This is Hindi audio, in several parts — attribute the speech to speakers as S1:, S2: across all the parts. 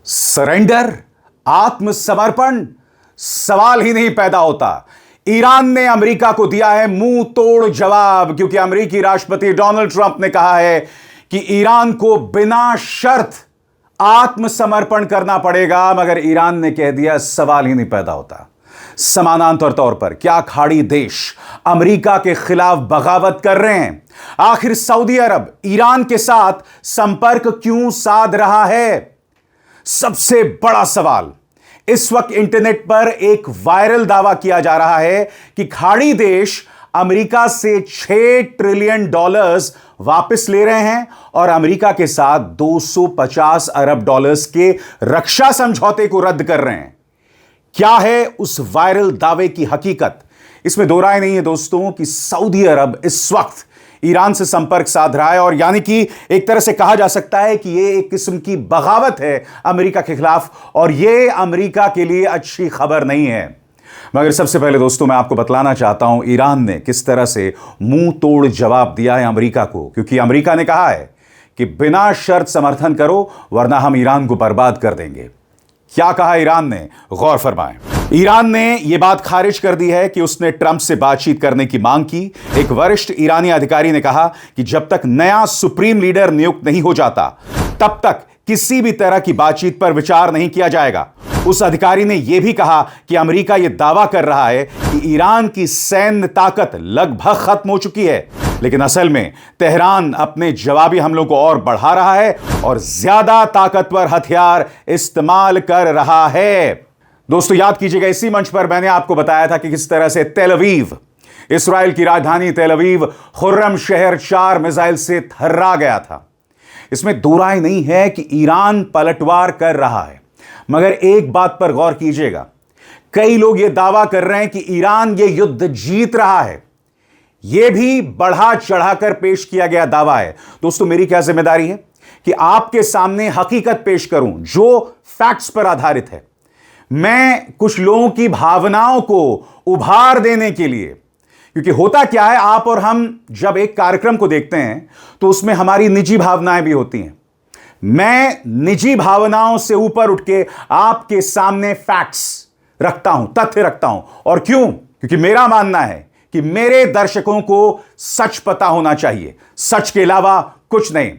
S1: सरेंडर, आत्मसमर्पण, सवाल ही नहीं पैदा होता। ईरान ने अमेरिका को दिया है मुंह तोड़ जवाब, क्योंकि अमेरिकी राष्ट्रपति डोनाल्ड ट्रंप ने कहा है कि ईरान को बिना शर्त आत्मसमर्पण करना पड़ेगा, मगर ईरान ने कह दिया सवाल ही नहीं पैदा होता। समानांतर तौर पर क्या खाड़ी देश अमेरिका के खिलाफ बगावत कर रहे हैं? आखिर सऊदी अरब ईरान के साथ संपर्क क्यों साध रहा है? सबसे बड़ा सवाल, इस वक्त इंटरनेट पर एक वायरल दावा किया जा रहा है कि खाड़ी देश अमेरिका से $6 ट्रिलियन वापस ले रहे हैं और अमेरिका के साथ $250 अरब के रक्षा समझौते को रद्द कर रहे हैं। क्या है उस वायरल दावे की हकीकत? इसमें दो राय नहीं है दोस्तों कि सऊदी अरब इस वक्त ईरान से संपर्क साध रहा है, और यानी कि एक तरह से कहा जा सकता है कि यह एक किस्म की बगावत है अमेरिका के खिलाफ, और यह अमेरिका के लिए अच्छी खबर नहीं है। मगर सबसे पहले दोस्तों मैं आपको बतलाना चाहता हूं ईरान ने किस तरह से मुंह तोड़ जवाब दिया है अमेरिका को, क्योंकि अमेरिका ने कहा है कि बिना शर्त समर्थन करो वरना हम ईरान को बर्बाद कर देंगे। क्या कहा ईरान ने? गौर फरमाएं। ईरान ने यह बात खारिज कर दी है कि उसने ट्रंप से बातचीत करने की मांग की। एक वरिष्ठ ईरानी अधिकारी ने कहा कि जब तक नया सुप्रीम लीडर नियुक्त नहीं हो जाता तब तक किसी भी तरह की बातचीत पर विचार नहीं किया जाएगा। उस अधिकारी ने यह भी कहा कि अमेरिका यह दावा कर रहा है कि ईरान की सैन्य ताकत लगभग खत्म हो चुकी है, लेकिन असल में तेहरान अपने जवाबी हमलों को और बढ़ा रहा है और ज्यादा ताकतवर हथियार इस्तेमाल कर रहा है। दोस्तों याद कीजिएगा, इसी मंच पर मैंने आपको बताया था कि किस तरह से तेल अवीव, इस्राएल की राजधानी तेल अवीव, खुर्रम शहर 4 मिसाइल से थर्रा गया था। इसमें दो राय नहीं है कि ईरान पलटवार कर रहा है, मगर एक बात पर गौर कीजिएगा, कई लोग यह दावा कर रहे हैं कि ईरान यह युद्ध जीत रहा है। यह भी बढ़ा चढ़ाकर पेश किया गया दावा है। दोस्तों मेरी क्या जिम्मेदारी है कि आपके सामने हकीकत पेश करूं जो फैक्ट्स पर आधारित है। मैं कुछ लोगों की भावनाओं को उभार देने के लिए, क्योंकि होता क्या है, आप और हम जब एक कार्यक्रम को देखते हैं तो उसमें हमारी निजी भावनाएं भी होती हैं। मैं निजी भावनाओं से ऊपर उठ के आपके सामने फैक्ट्स रखता हूं, तथ्य रखता हूं। और क्यों? क्योंकि मेरा मानना है कि मेरे दर्शकों को सच पता होना चाहिए, सच के अलावा कुछ नहीं।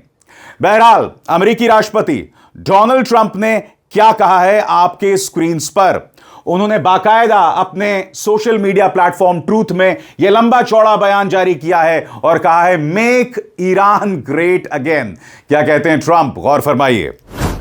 S1: बहरहाल अमेरिकी राष्ट्रपति डोनाल्ड ट्रंप ने क्या कहा है आपके स्क्रीन्स पर? उन्होंने बाकायदा अपने सोशल मीडिया प्लेटफॉर्म ट्रूथ में यह लंबा चौड़ा बयान जारी किया है और कहा है मेक ईरान ग्रेट अगेन। क्या कहते हैं ट्रंप? गौर फरमाइए।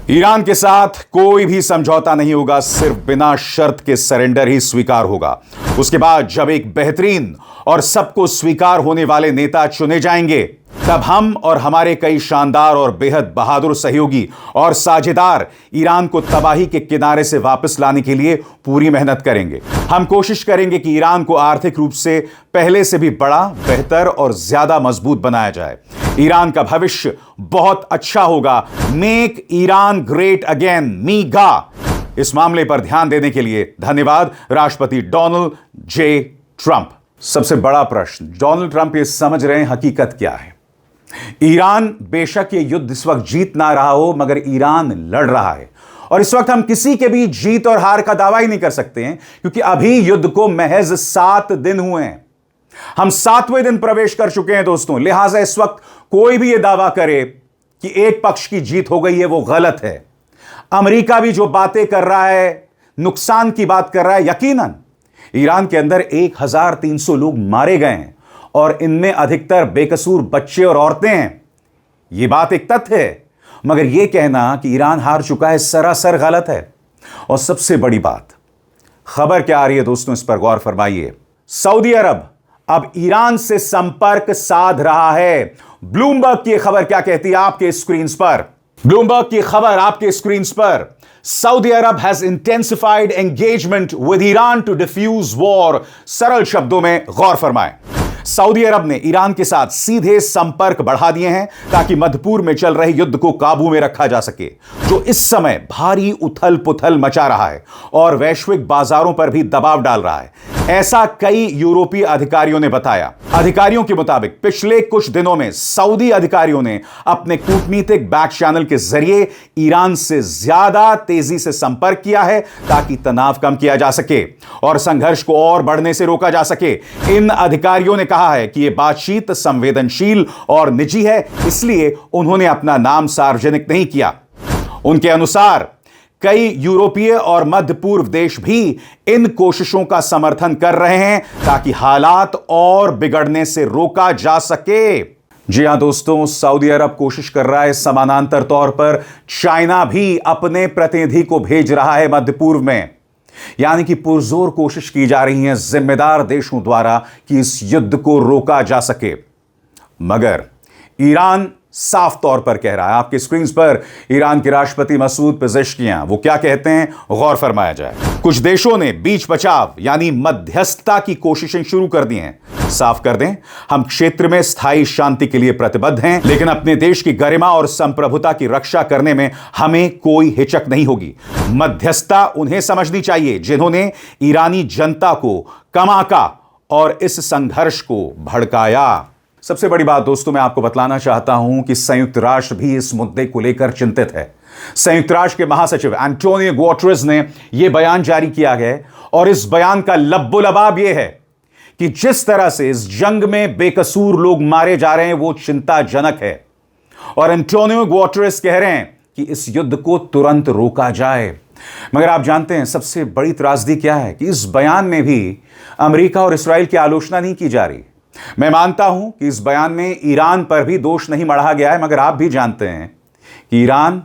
S1: ईरान के साथ कोई भी समझौता नहीं होगा, सिर्फ बिना शर्त के सरेंडर ही स्वीकार होगा। उसके बाद जब एक बेहतरीन और सबको स्वीकार होने वाले नेता चुने जाएंगे तब हम और हमारे कई शानदार और बेहद बहादुर सहयोगी और साझेदार ईरान को तबाही के किनारे से वापस लाने के लिए पूरी मेहनत करेंगे। हम कोशिश करेंगे कि ईरान को आर्थिक रूप से पहले से भी बड़ा, बेहतर और ज्यादा मजबूत बनाया जाए। ईरान का भविष्य बहुत अच्छा होगा। Make Iran great again, मीगा। इस मामले पर ध्यान देने के लिए धन्यवाद राष्ट्रपति डोनाल्ड जे ट्रंप। सबसे बड़ा प्रश्न, डोनाल्ड ट्रंप ये समझ रहे हैं हकीकत क्या है? ईरान बेशक ये युद्ध इस वक्त जीत ना रहा हो, मगर ईरान लड़ रहा है, और इस वक्त हम किसी के भी जीत और हार का दावा ही नहीं कर सकते हैं, क्योंकि अभी युद्ध को महज 7 दिन हुए हैं। हम 7वें दिन प्रवेश कर चुके हैं दोस्तों। लिहाजा इस वक्त कोई भी यह दावा करे कि एक पक्ष की जीत हो गई है, वो गलत है। अमेरिका भी जो बातें कर रहा है, नुकसान की बात कर रहा है। यकीनन ईरान के अंदर 1300 लोग मारे गए हैं और इनमें अधिकतर बेकसूर बच्चे और औरतें हैं। यह बात एक तथ्य है, मगर यह कहना कि ईरान हार चुका है सरासर गलत है। और सबसे बड़ी बात, खबर क्या आ रही है दोस्तों, इस पर गौर फरमाइए। सऊदी अरब अब ईरान से संपर्क साध रहा है। ब्लूमबर्ग की खबर क्या कहती है आपके स्क्रीन्स पर? ब्लूमबर्ग की खबर आपके स्क्रीन्स पर, Saudi Arab has intensified engagement with Iran to defuse war. सरल शब्दों में गौर फरमाएं, सऊदी अरब ने ईरान के साथ सीधे संपर्क बढ़ा दिए हैं ताकि मध्यपूर्व में चल रहे युद्ध को काबू में रखा जा सके, जो इस समय भारी उथल पुथल मचा रहा है और वैश्विक बाजारों पर भी दबाव डाल रहा है। ऐसा कई यूरोपीय अधिकारियों ने बताया। अधिकारियों के मुताबिक पिछले कुछ दिनों में सऊदी अधिकारियों ने अपने कूटनीतिक बैक चैनल के जरिए ईरान से ज्यादा तेजी से संपर्क किया है ताकि तनाव कम किया जा सके और संघर्ष को और बढ़ने से रोका जा सके। इन अधिकारियों ने कहा है कि यह बातचीत संवेदनशील और निजी है, इसलिए उन्होंने अपना नाम सार्वजनिक नहीं किया। उनके अनुसार कई यूरोपीय और मध्य पूर्व देश भी इन कोशिशों का समर्थन कर रहे हैं ताकि हालात और बिगड़ने से रोका जा सके। जी हां दोस्तों, सऊदी अरब कोशिश कर रहा है, समानांतर तौर पर चाइना भी अपने प्रतिनिधि को भेज रहा है मध्य पूर्व में। यानी कि पुरजोर कोशिश की जा रही है जिम्मेदार देशों द्वारा कि इस युद्ध को रोका जा सके। मगर ईरान साफ तौर पर कह रहा है, आपकी स्क्रीन पर ईरान के राष्ट्रपति मसूद पेजेश्कियां वो क्या कहते हैं, गौर फरमाया जाए। कुछ देशों ने बीच बचाव यानी मध्यस्थता की कोशिशें शुरू कर दी हैं। साफ कर दें, हम क्षेत्र में स्थायी शांति के लिए प्रतिबद्ध हैं, लेकिन अपने देश की गरिमा और संप्रभुता की रक्षा करने में हमें कोई हिचक नहीं होगी। मध्यस्थता उन्हें समझनी चाहिए जिन्होंने ईरानी जनता को कमाका और इस संघर्ष को भड़काया। सबसे बड़ी बात दोस्तों, मैं आपको बतलाना चाहता हूं कि संयुक्त राष्ट्र भी इस मुद्दे को लेकर चिंतित है। संयुक्त राष्ट्र के महासचिव एंटोनियो गुटेरेस ने यह बयान जारी किया है और इस बयान का लब्बो-लबाब यह है कि जिस तरह से इस जंग में बेकसूर लोग मारे जा रहे हैं वो चिंताजनक है और एंटोनियो गुटेरेस कह रहे हैं कि इस युद्ध को तुरंत रोका जाए। मगर आप जानते हैं सबसे बड़ी त्रासदी क्या है कि इस बयान में भी अमेरिका और इस्राएल की आलोचना नहीं की जा रही। मैं मानता हूं कि इस बयान में ईरान पर भी दोष नहीं मढ़ा गया है, मगर आप भी जानते हैं कि ईरान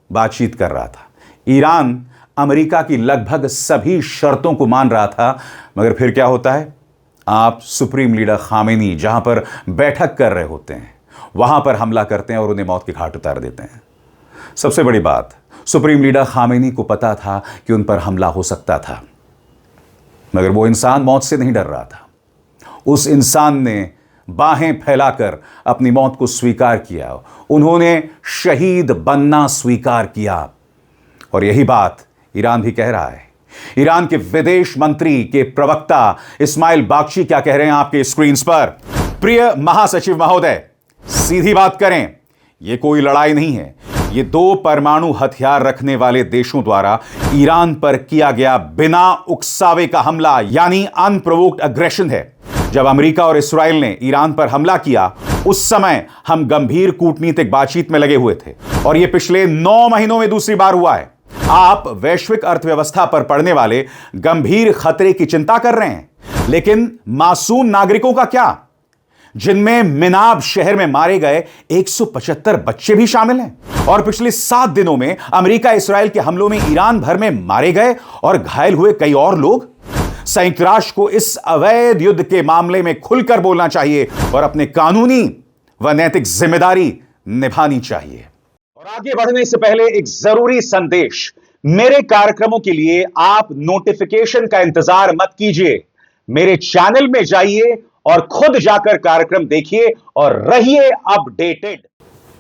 S1: बातचीत कर रहा था। ईरान अमेरिका की लगभग सभी शर्तों को मान रहा था, मगर फिर क्या होता है, आप सुप्रीम लीडर खामेनी जहां पर बैठक कर रहे होते हैं वहां पर हमला करते हैं और उन्हें मौत की घाट उतार देते हैं। सबसे बड़ी बात, सुप्रीम लीडर खामेनी को पता था कि उन पर हमला हो सकता था, मगर वो इंसान मौत से नहीं डर रहा था। उस इंसान ने बाहें फैलाकर अपनी मौत को स्वीकार किया। उन्होंने शहीद बनना स्वीकार किया और यही बात ईरान भी कह रहा है। ईरान के विदेश मंत्री के प्रवक्ता इस्माइल बागची क्या कह रहे हैं आपके स्क्रीन पर। प्रिय महासचिव महोदय, सीधी बात करें, यह कोई लड़ाई नहीं है, ये 2 परमाणु हथियार रखने वाले देशों द्वारा ईरान पर किया गया बिना उकसावे का हमला यानी अनप्रोवोक्ड एग्रेशन है। जब अमेरिका और इस्राएल ने ईरान पर हमला किया उस समय हम गंभीर कूटनीतिक बातचीत में लगे हुए थे और यह पिछले 9 महीनों में दूसरी बार हुआ है। आप वैश्विक अर्थव्यवस्था पर पड़ने वाले गंभीर खतरे की चिंता कर रहे हैं, लेकिन मासूम नागरिकों का क्या, जिनमें मिनाब शहर में मारे गए 175 बच्चे भी शामिल हैं और पिछले 7 दिनों में अमेरिका इस्राएल के हमलों में ईरान भर में मारे गए और घायल हुए कई और लोग। संयुक्त राष्ट्र को इस अवैध युद्ध के मामले में खुलकर बोलना चाहिए और अपने कानूनी व नैतिक जिम्मेदारी निभानी चाहिए। और आगे बढ़ने से पहले एक जरूरी संदेश, मेरे कार्यक्रमों के लिए आप नोटिफिकेशन का इंतजार मत कीजिए, मेरे चैनल में जाइए और खुद जाकर कार्यक्रम देखिए और रहिए अपडेटेड।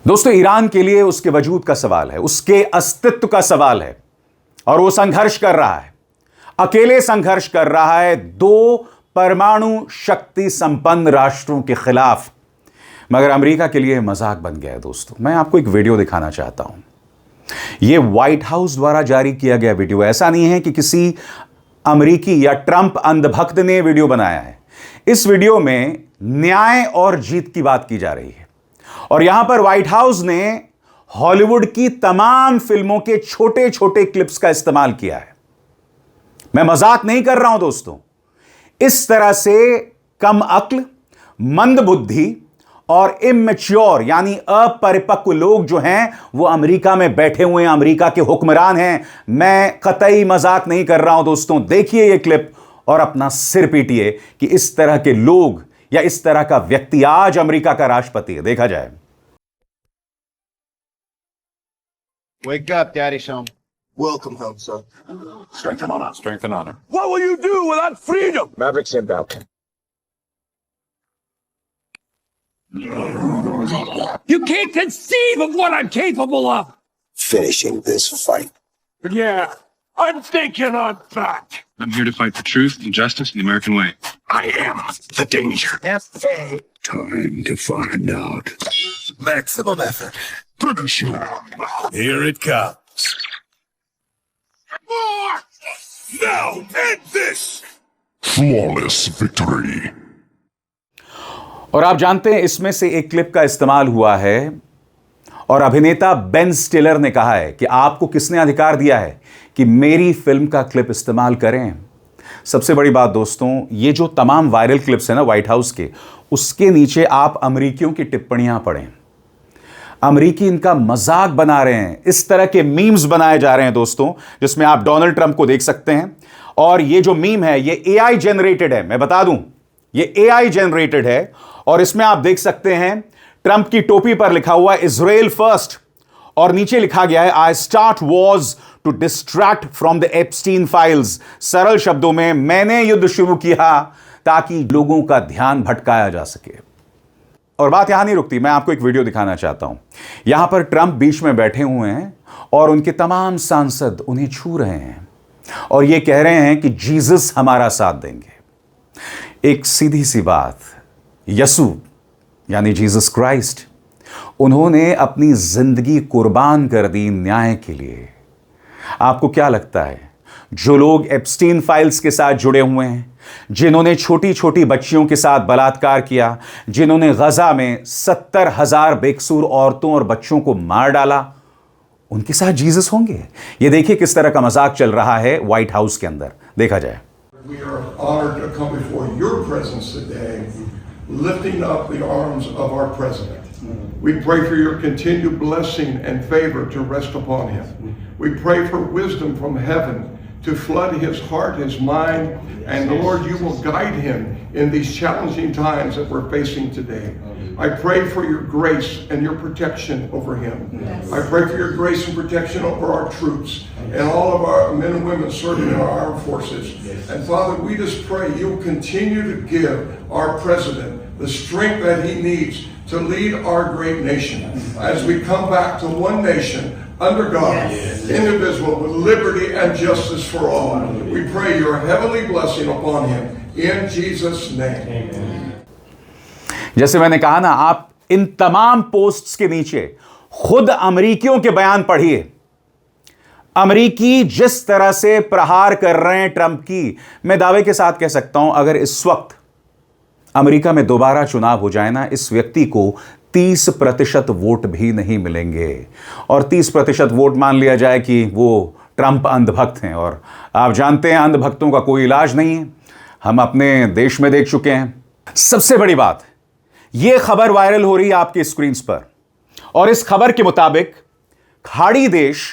S1: दोस्तों, ईरान के लिए उसके वजूद का सवाल है, उसके अस्तित्व का सवाल है और वो संघर्ष कर रहा है, अकेले संघर्ष कर रहा है 2 परमाणु शक्ति संपन्न राष्ट्रों के खिलाफ। मगर अमेरिका के लिए मजाक बन गया है। दोस्तों, मैं आपको एक वीडियो दिखाना चाहता हूं। यह व्हाइट हाउस द्वारा जारी किया गया वीडियो, ऐसा नहीं है कि किसी अमेरिकी या ट्रंप अंधभक्त ने वीडियो बनाया है। इस वीडियो में न्याय और जीत की बात की जा रही है और यहां पर व्हाइट हाउस ने हॉलीवुड की तमाम फिल्मों के छोटे छोटे क्लिप्स का इस्तेमाल किया है। मैं मजाक नहीं कर रहा हूं दोस्तों। इस तरह से कम अक्ल, मंद बुद्धि और इमेच्योर यानी अपरिपक्व लोग जो हैं वो अमेरिका में बैठे हुए हैं, अमेरिका के हुक्मरान हैं। मैं कतई मजाक नहीं कर रहा हूं दोस्तों। देखिए ये क्लिप और अपना सिर पीटिए कि इस तरह के लोग या इस तरह का व्यक्ति आज अमेरिका का राष्ट्रपति है। देखा जाए।
S2: Wake up, Daddy's home.
S3: Welcome home, son.
S2: Strength and honor. Strength and honor.
S3: What will you do without freedom?
S2: Mavericks inbound.
S4: You can't conceive of what I'm capable of.
S3: Finishing this fight.
S4: Yeah,
S3: I'm thinking on fact.
S4: I'm here to fight for truth and justice in the American way.
S3: I am the danger. Time to find out. Maximum effort. Pretty sure. Here it comes. More! Now end this! Flawless victory.
S1: और आप जानते हैं इसमें से एक क्लिप का इस्तेमाल हुआ है और अभिनेता बेन स्टिलर ने कहा है कि आपको किसने अधिकार दिया है कि मेरी फिल्म का क्लिप इस्तेमाल करें। सबसे बड़ी बात दोस्तों, ये जो तमाम वायरल क्लिप्स हैं ना व्हाइट हाउस के, उसके नीचे आप अमेरिकियों की टिप्पणियां पढ़ें। अमेरिकी इनका मजाक बना रहे हैं, इस तरह के मीम्स बनाए जा रहे हैं दोस्तों, जिसमें आप डोनाल्ड ट्रंप को देख सकते हैं। और ये जो मीम है ये एआई जनरेटेड है, मैं बता दूं ये एआई जनरेटेड है। और इसमें आप देख सकते हैं ट्रंप की टोपी पर लिखा हुआ है इजराइल फर्स्ट और नीचे लिखा गया है I start wars to distract from the Epstein files. सरल शब्दों में, मैंने युद्ध शुरू किया ताकि लोगों का ध्यान भटकाया जा सके। और बात यहां नहीं रुकती, मैं आपको एक वीडियो दिखाना चाहता हूं। यहां पर ट्रंप बीच में बैठे हुए हैं और उनके तमाम सांसद उन्हें छू रहे हैं और यह कह रहे हैं कि जीसस हमारा साथ देंगे। एक सीधी सी बात, यसू यानी जीसस क्राइस्ट, उन्होंने अपनी जिंदगी कुर्बान कर दी न्याय के लिए। आपको क्या लगता है जो लोग एप्स्टीन फाइल्स के साथ जुड़े हुए हैं, जिन्होंने छोटी छोटी बच्चियों के साथ बलात्कार किया, जिन्होंने गजा में 70,000 बेकसूर औरतों और बच्चों को मार डाला, उनके साथ जीसस होंगे? ये देखिए किस तरह का मजाक चल रहा है व्हाइट हाउस के अंदर। देखा जाए।
S5: We are honored to come before your presence today, lifting up the arms of our president. We pray for your continued blessing and favor to rest upon him. We pray for wisdom from heaven to flood his heart, his mind, and Lord, you will guide him in these challenging times that we're facing today. I pray for your grace and your protection over him. Yes. I pray for your grace and protection over our troops and all of our men and women serving in our armed forces. Yes. And Father, we just pray you'll continue to give our president the strength that he needs to lead our great nation as we come back to one nation under God, yes, indivisible, with liberty and justice for all. We pray your heavenly blessing upon him in Jesus' name. Amen.
S1: जैसे मैंने कहा ना, आप इन तमाम पोस्ट्स के नीचे खुद अमेरिकियों के बयान पढ़िए। अमेरिकी जिस तरह से प्रहार कर रहे हैं ट्रंप की, मैं दावे के साथ कह सकता हूं अगर इस वक्त अमेरिका में दोबारा चुनाव हो जाए ना, इस व्यक्ति को 30% वोट भी नहीं मिलेंगे। और 30% वोट मान लिया जाए कि वो ट्रंप अंधभक्त हैं, और आप जानते हैं अंधभक्तों का कोई इलाज नहीं है, हम अपने देश में देख चुके हैं। सबसे बड़ी बात, यह खबर वायरल हो रही है आपके स्क्रीन्स पर, और इस खबर के मुताबिक खाड़ी देश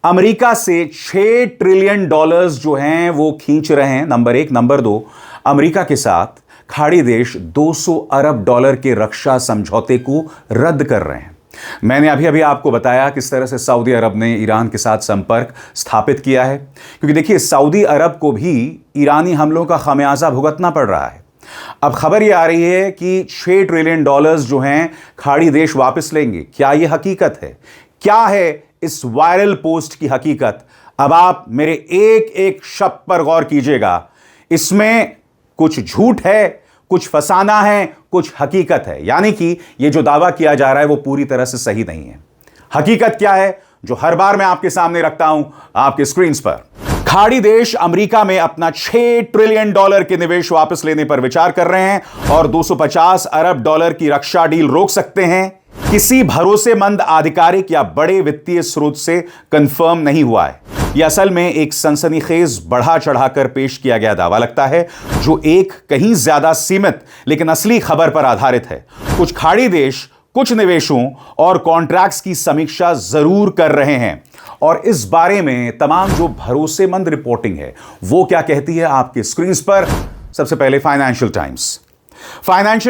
S1: अमेरिका से $6 ट्रिलियन जो हैं वो खींच रहे हैं, नंबर एक। नंबर दो, अमेरिका के साथ खाड़ी देश $200 अरब के रक्षा समझौते को रद्द कर रहे हैं। मैंने अभी अभी आपको बताया किस तरह से सऊदी अरब ने ईरान के साथ संपर्क स्थापित किया है, क्योंकि देखिए सऊदी अरब को भी ईरानी हमलों का खमियाजा भुगतना पड़ रहा है। अब खबर यह आ रही है कि $6 ट्रिलियन जो हैं खाड़ी देश वापस लेंगे। क्या यह हकीकत है? क्या है इस वायरल पोस्ट की हकीकत? अब आप मेरे एक एक शब्द पर गौर कीजिएगा। इसमें कुछ झूठ है, कुछ फसाना है, कुछ हकीकत है। यानी कि यह जो दावा किया जा रहा है वो पूरी तरह से सही नहीं है। हकीकत क्या है, जो हर बार मैं आपके सामने रखता हूं आपके स्क्रीन्स पर। खाड़ी देश अमेरिका में अपना $6 ट्रिलियन के निवेश वापस लेने पर विचार कर रहे हैं और $250 अरब की रक्षा डील रोक सकते हैं। किसी भरोसेमंद आधिकारिक या बड़े वित्तीय स्रोत से कंफर्म नहीं हुआ है। यह असल में एक सनसनीखेज बढ़ा चढ़ाकर पेश किया गया दावा लगता है, जो एक कहीं ज्यादा सीमित लेकिन असली खबर पर आधारित है। कुछ खाड़ी देश कुछ निवेशों और कॉन्ट्रैक्ट्स की समीक्षा जरूर कर रहे हैं, और इस बारे में तमाम जो भरोसेमंद रिपोर्टिंग है वो क्या कहती है आपके स्क्रीन्स पर। सबसे पहले फाइनेंशियल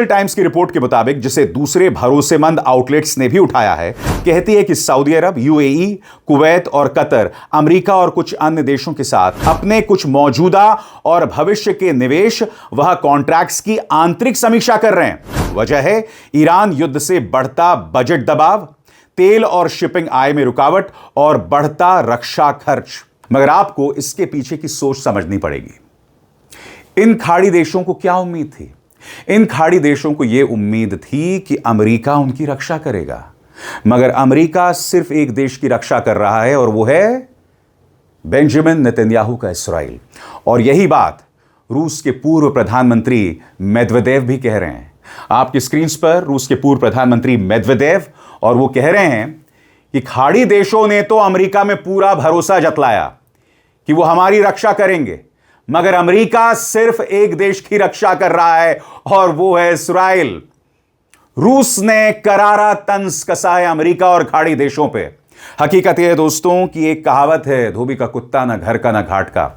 S1: टाइम्स की रिपोर्ट के मुताबिक, जिसे दूसरे भरोसेमंद आउटलेट्स ने भी उठाया है, कहती है कि सऊदी अरब, यूएई, कुवैत और कतर अमेरिका और कुछ अन्य देशों के साथ अपने कुछ मौजूदा और भविष्य के निवेश वह कॉन्ट्रैक्ट्स की आंतरिक समीक्षा कर रहे हैं। वजह है ईरान युद्ध से बढ़ता बजट दबाव, तेल और शिपिंग आय में रुकावट और बढ़ता रक्षा खर्च। मगर आपको इसके पीछे की सोच समझनी पड़ेगी। इन खाड़ी देशों को क्या उम्मीद थी? इन खाड़ी देशों को यह उम्मीद थी कि अमेरिका उनकी रक्षा करेगा, मगर अमेरिका सिर्फ एक देश की रक्षा कर रहा है और वो है बेंजामिन नेतन्याहू का इस्राइल। और यही बात रूस के पूर्व प्रधानमंत्री मेदवेदेव भी कह रहे हैं। आपकी स्क्रीन पर रूस के पूर्व प्रधानमंत्री मेदवेदेव, और वो कह रहे हैं कि खाड़ी देशों ने तो अमेरिका में पूरा भरोसा जतलाया कि वो हमारी रक्षा करेंगे, मगर अमेरिका सिर्फ एक देश की रक्षा कर रहा है और वो है इस्राइल। रूस ने करारा तंज कसा है अमेरिका और खाड़ी देशों पे। हकीकत यह है दोस्तों कि एक कहावत है, धोबी का कुत्ता ना घर का ना घाट का।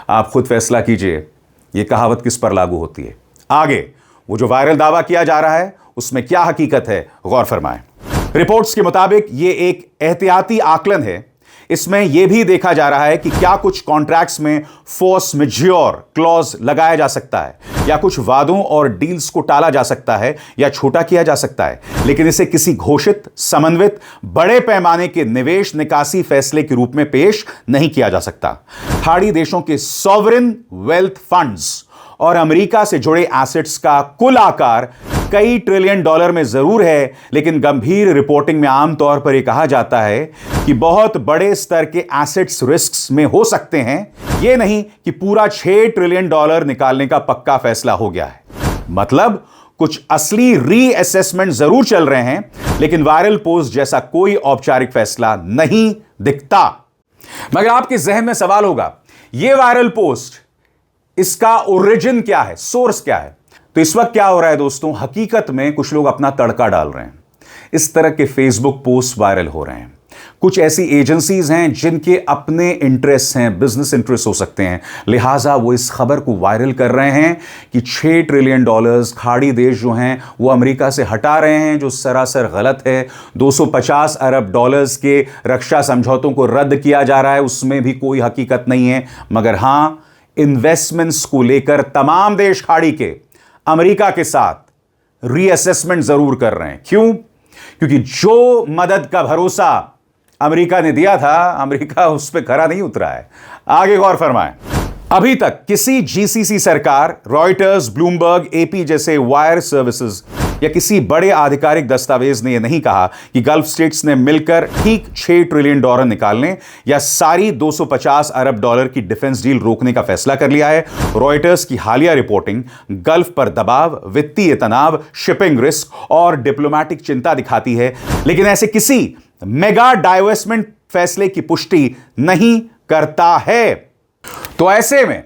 S1: आप खुद फैसला कीजिए यह कहावत किस पर लागू होती है। आगे वो जो वायरल दावा किया जा रहा है उसमें क्या हकीकत है, गौर फरमाएं। रिपोर्ट्स के मुताबिक यह एक एहतियाती आकलन है। इसमें यह भी देखा जा रहा है कि क्या कुछ कॉन्ट्रैक्ट्स में फोर्स मेज्योर क्लॉज लगाया जा सकता है, या कुछ वादों और डील्स को टाला जा सकता है या छोटा किया जा सकता है, लेकिन इसे किसी घोषित, समन्वित, बड़े पैमाने के निवेश निकासी फैसले के रूप में पेश नहीं किया जा सकता। खाड़ी देशों के सॉवरेन वेल्थ फंड्स और अमेरिका से जुड़े एसेट्स का कुल आकार कई ट्रिलियन डॉलर में जरूर है, लेकिन गंभीर रिपोर्टिंग में आमतौर पर यह कहा जाता है कि बहुत बड़े स्तर के एसेट्स रिस्क्स में हो सकते हैं। यह नहीं कि पूरा 6 ट्रिलियन डॉलर निकालने का पक्का फैसला हो गया है। मतलब कुछ असली रीअसेसमेंट जरूर चल रहे हैं, लेकिन वायरल पोस्ट जैसा कोई औपचारिक फैसला नहीं दिखता। मगर आपके जहन में सवाल होगा, यह वायरल पोस्ट, इसका ओरिजिन क्या है, सोर्स क्या है? तो इस वक्त क्या हो रहा है दोस्तों, हकीकत में कुछ लोग अपना तड़का डाल रहे हैं। इस तरह के फेसबुक पोस्ट वायरल हो रहे हैं। कुछ ऐसी एजेंसीज हैं जिनके अपने इंटरेस्ट हैं, बिजनेस इंटरेस्ट हो सकते हैं, लिहाजा वो इस खबर को वायरल कर रहे हैं कि 6 ट्रिलियन डॉलर्स खाड़ी देश जो हैं वो अमेरिका से हटा रहे हैं, जो सरासर गलत है। 250 अरब डॉलर्स के रक्षा समझौतों को रद्द किया जा रहा है, उसमें भी कोई हकीकत नहीं है। मगर हां, इन्वेस्टमेंट्स को लेकर तमाम देश खाड़ी के अमेरिका के साथ रीअसेसमेंट जरूर कर रहे हैं। क्यों? क्योंकि जो मदद का भरोसा अमेरिका ने दिया था, अमेरिका उस पर खरा नहीं उतरा है। आगे गौर फरमाएं। अभी तक किसी जीसीसी सरकार, रॉयटर्स, ब्लूमबर्ग, एपी जैसे वायर सर्विसेज या किसी बड़े आधिकारिक दस्तावेज ने यह नहीं कहा कि गल्फ स्टेट्स ने मिलकर ठीक 6 ट्रिलियन डॉलर निकालने या सारी 250 अरब डॉलर की डिफेंस डील रोकने का फैसला कर लिया है। रॉयटर्स की हालिया रिपोर्टिंग गल्फ पर दबाव, वित्तीय तनाव, शिपिंग रिस्क और डिप्लोमैटिक चिंता दिखाती है, लेकिन ऐसे किसी मेगा डाइवर्समेंट फैसले की पुष्टि नहीं करता है। तो ऐसे में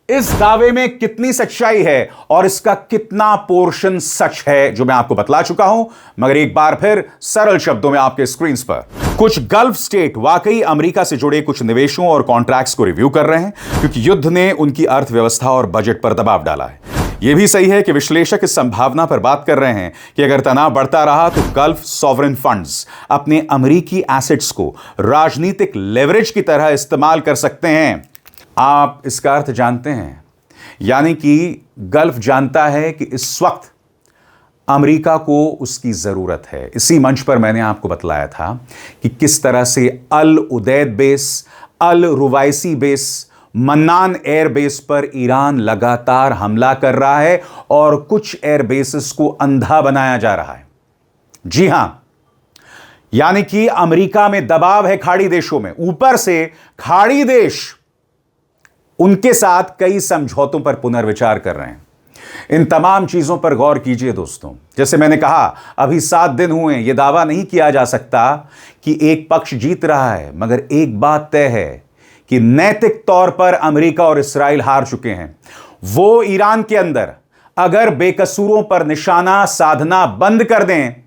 S1: इस दावे में कितनी सच्चाई है और इसका कितना पोर्शन सच है, जो मैं आपको बतला चुका हूं, मगर एक बार फिर सरल शब्दों में आपके स्क्रीन पर। कुछ गल्फ स्टेट वाकई अमेरिका से जुड़े कुछ निवेशों और कॉन्ट्रैक्ट्स को रिव्यू कर रहे हैं, क्योंकि युद्ध ने उनकी अर्थव्यवस्था और बजट पर दबाव डाला है। यह भी सही है कि विश्लेषक इस संभावना पर बात कर रहे हैं कि अगर तनाव बढ़ता रहा तो गल्फ सॉवरेन फंड्स अपने अमेरिकी एसेट्स को राजनीतिक लेवरेज की तरह इस्तेमाल कर सकते हैं। आप इसका अर्थ जानते हैं, यानी कि गल्फ जानता है कि इस वक्त अमेरिका को उसकी जरूरत है। इसी मंच पर मैंने आपको बतलाया था कि किस तरह से अल उदैद बेस, अल रुवाइसी बेस, मन्नान एयर बेस पर ईरान लगातार हमला कर रहा है और कुछ एयर बेसेस को अंधा बनाया जा रहा है। जी हां, यानी कि अमेरिका में दबाव है खाड़ी देशों में, ऊपर से खाड़ी देश उनके साथ कई समझौतों पर पुनर्विचार कर रहे हैं। इन तमाम चीजों पर गौर कीजिए दोस्तों। जैसे मैंने कहा, अभी 7 दिन हुए, यह दावा नहीं किया जा सकता कि एक पक्ष जीत रहा है, मगर एक बात तय है कि नैतिक तौर पर अमेरिका और इस्राइल हार चुके हैं। वो ईरान के अंदर अगर बेकसूरों पर निशाना साधना बंद कर दें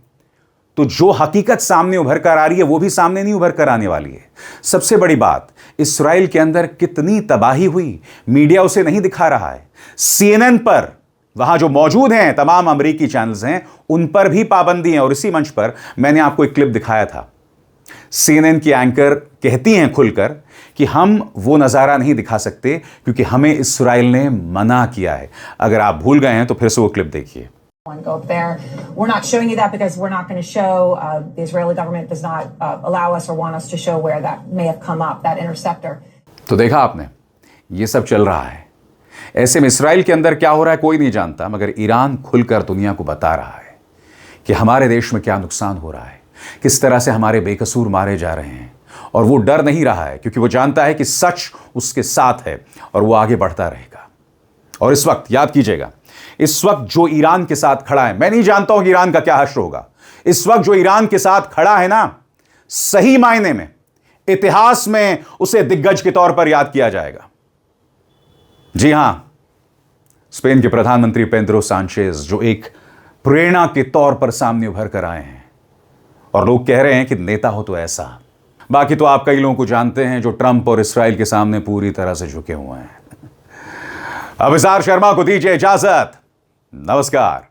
S1: तो जो हकीकत सामने उभर कर आ रही है वो भी सामने नहीं उभर कर आने वाली है। सबसे बड़ी बात, इस्राइल के अंदर कितनी तबाही हुई, मीडिया उसे नहीं दिखा रहा है। CNN पर, वहां जो मौजूद हैं तमाम अमेरिकी चैनल्स हैं, उन पर भी पाबंदी है। और इसी मंच पर मैंने आपको एक क्लिप दिखाया था। CNN की एंकर कहती हैं खुलकर कि हम वो नजारा नहीं दिखा सकते क्योंकि हमें इस्राइल ने मना किया है। अगर आप भूल गए हैं तो फिर से वो क्लिप देखिए।
S6: Go up there. We're not showing you that because we're not going to show. The Israeli government does not allow us or want us to show where that may have come up, that interceptor.
S1: तो देखा आपने, ये सब चल रहा है। ऐसे में इस्राएल के अंदर क्या हो रहा है कोई नहीं जानता, मगर ईरान खुलकर दुनिया को बता रहा है कि हमारे देश में क्या नुकसान हो रहा है, किस तरह से हमारे बेकसूर मारे जा रहे हैं। और वो डर नहीं रहा है क्योंकि वो जानता है कि सच उसके साथ है और वो आगे बढ़ता रहेगा। और इस वक्त याद कीजिएगा, इस वक्त जो ईरान के साथ खड़ा है, मैं नहीं जानता हूं कि ईरान का क्या हश्र होगा। इस वक्त जो ईरान के साथ खड़ा है ना, सही मायने में इतिहास में उसे दिग्गज के तौर पर याद किया जाएगा। जी हां, स्पेन के प्रधानमंत्री पेड्रो सांचेज, जो एक प्रेरणा के तौर पर सामने उभर कर आए हैं और लोग कह रहे हैं कि नेता हो तो ऐसा। बाकी तो आप कई लोगों को जानते हैं जो ट्रंप और इस्राएल के सामने पूरी तरह से झुके हुए हैं। अभिसार शर्मा को दीजिए इजाजत। नमस्कार।